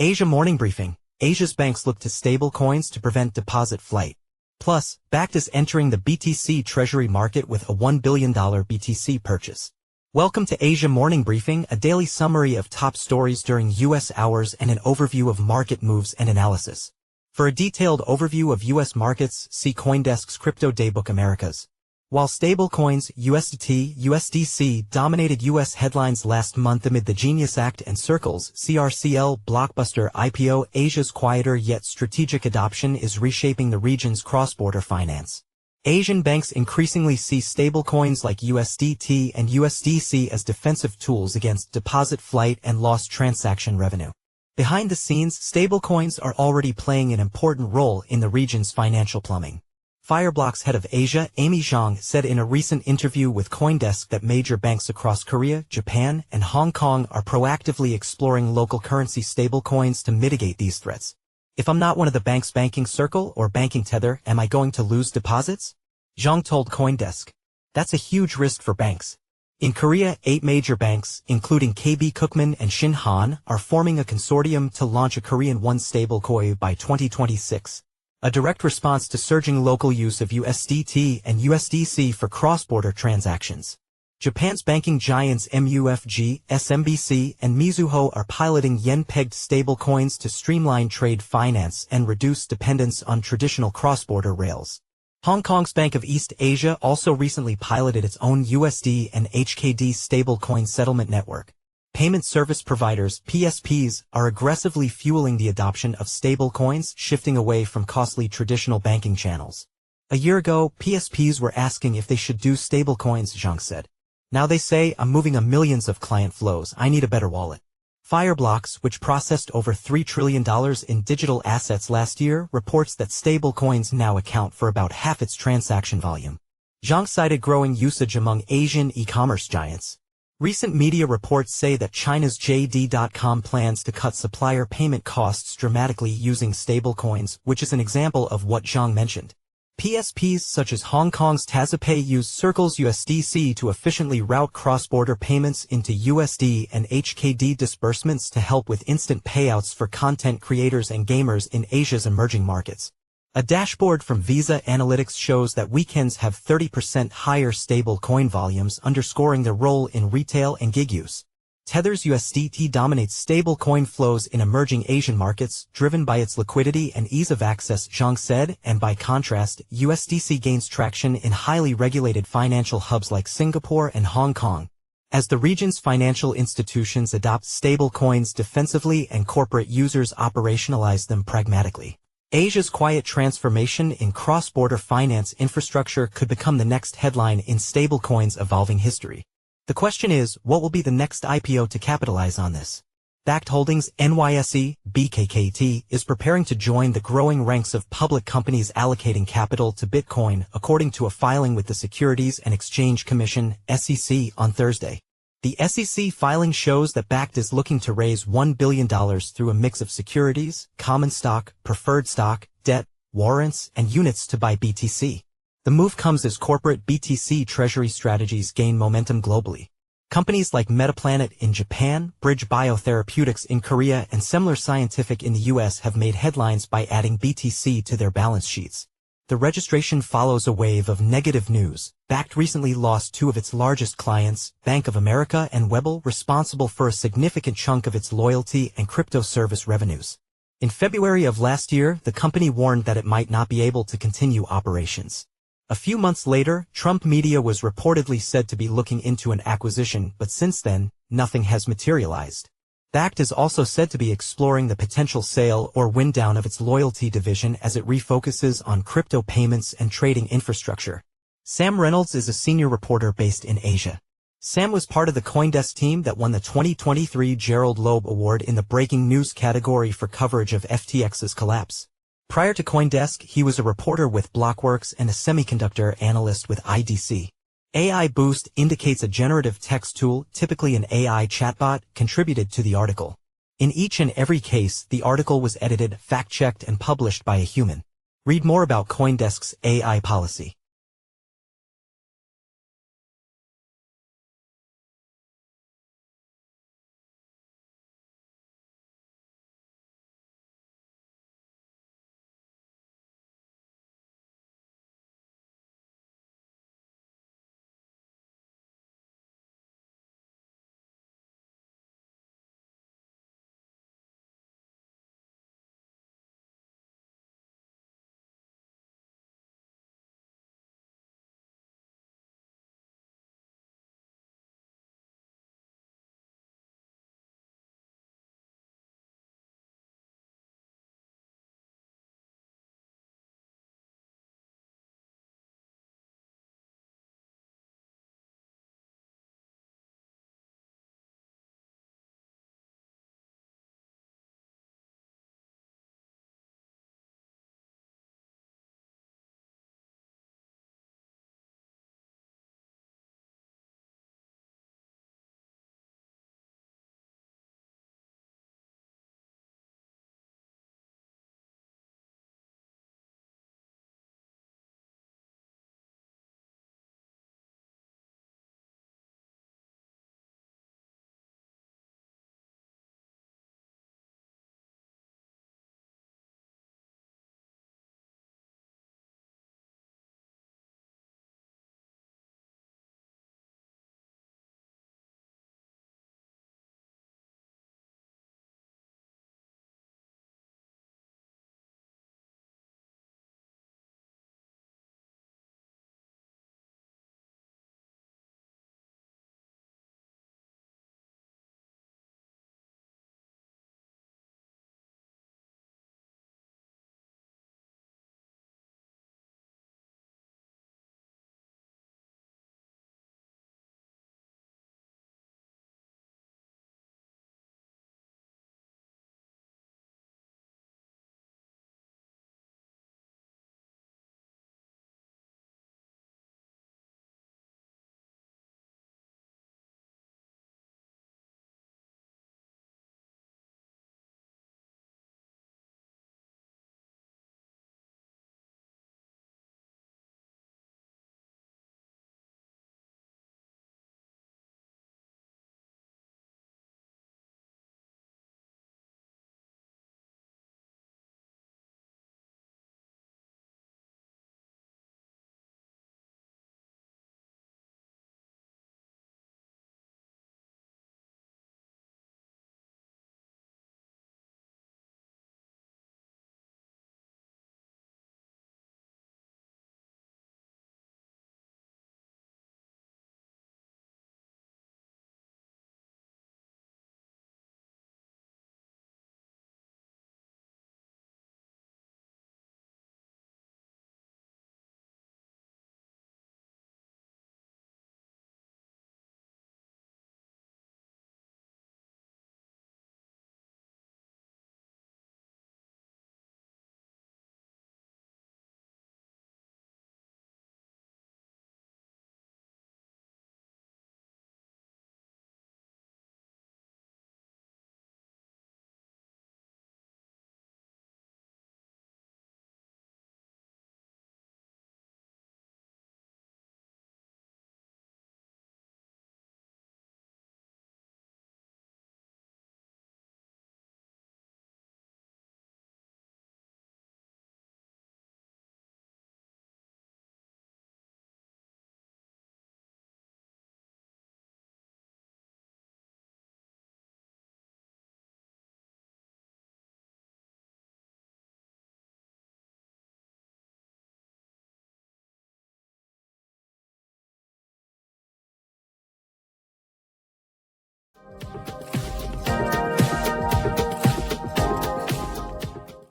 Asia Morning Briefing. Asia's banks look to stablecoins to prevent deposit flight. Plus, Bakkt is entering the BTC Treasury market with a $1 billion BTC purchase. Welcome to Asia Morning Briefing, a daily summary of top stories during U.S. hours and an overview of market moves and analysis. For a detailed overview of U.S. markets, see CoinDesk's Crypto Daybook Americas. While stablecoins, USDT, USDC dominated U.S. headlines last month amid the Genius Act and Circle's CRCL blockbuster IPO, Asia's quieter yet strategic adoption is reshaping the region's cross-border finance. Asian banks increasingly see stablecoins like USDT and USDC as defensive tools against deposit flight and lost transaction revenue. Behind the scenes, stablecoins are already playing an important role in the region's financial plumbing. Fireblocks Head of Asia, Zhang, said in a recent interview with CoinDesk that major banks across Korea, Japan, and Hong Kong are proactively exploring local currency stablecoins to mitigate these threats. If I'm not one of the bank's banking circle or banking tether, am I going to lose deposits? Zhang told CoinDesk. That's a huge risk for banks. In Korea, 8 major banks, including KB Kookmin and Shinhan, are forming a consortium to launch a Korean won stablecoin by 2026. A direct response to surging local use of USDT and USDC for cross-border transactions. Japan's banking giants MUFG, SMBC, and Mizuho are piloting yen-pegged stablecoins to streamline trade finance and reduce dependence on traditional cross-border rails. Hong Kong's Bank of East Asia also recently piloted its own USD and HKD stablecoin settlement network. Payment service providers, PSPs, are aggressively fueling the adoption of stablecoins, shifting away from costly traditional banking channels. A year ago, PSPs were asking if they should do stablecoins, Zhang said. Now they say, I'm moving millions of client flows, I need a better wallet. Fireblocks, which processed over $3 trillion in digital assets last year, reports that stablecoins now account for about half its transaction volume. Zhang cited growing usage among Asian e-commerce giants. Recent media reports say that China's JD.com plans to cut supplier payment costs dramatically using stablecoins, which is an example of what Zhang mentioned. PSPs such as Hong Kong's TazPay use Circle's USDC to efficiently route cross-border payments into USD and HKD disbursements to help with instant payouts for content creators and gamers in Asia's emerging markets. A dashboard from Visa Analytics shows that weekends have 30% higher stable coin volumes, underscoring their role in retail and gig use. Tether's USDT dominates stable coin flows in emerging Asian markets, driven by its liquidity and ease of access, Zhang said, and by contrast, USDC gains traction in highly regulated financial hubs like Singapore and Hong Kong. As the region's financial institutions adopt stablecoins defensively and corporate users operationalize them pragmatically, Asia's quiet transformation in cross-border finance infrastructure could become the next headline in stablecoins' evolving history. The question is, what will be the next IPO to capitalize on this? Bakkt Holdings NYSE, BKKT, is preparing to join the growing ranks of public companies allocating capital to Bitcoin, according to a filing with the Securities and Exchange Commission, SEC, on Thursday. The SEC filing shows that Bakkt is looking to raise $1 billion through a mix of securities, common stock, preferred stock, debt, warrants, and units to buy BTC. The move comes as corporate BTC Treasury strategies gain momentum globally. Companies like Metaplanet in Japan, Bridge Biotherapeutics in Korea, and Semler Scientific in the US have made headlines by adding BTC to their balance sheets. The registration follows a wave of negative news. Bakkt recently lost 2 of its largest clients, Bank of America and Webull, responsible for a significant chunk of its loyalty and crypto service revenues. In February of last year, the company warned that it might not be able to continue operations. A few months later, Trump Media was reportedly said to be looking into an acquisition, but since then, nothing has materialized. Bakkt is also said to be exploring the potential sale or wind down of its loyalty division as it refocuses on crypto payments and trading infrastructure. Sam Reynolds is a senior reporter based in Asia. Sam was part of the CoinDesk team that won the 2023 Gerald Loeb Award in the breaking news category for coverage of FTX's collapse. Prior to CoinDesk, he was a reporter with Blockworks and a semiconductor analyst with IDC. AI Boost indicates a generative text tool, typically an AI chatbot, contributed to the article. In each and every case, the article was edited, fact-checked, and published by a human. Read more about CoinDesk's AI policy.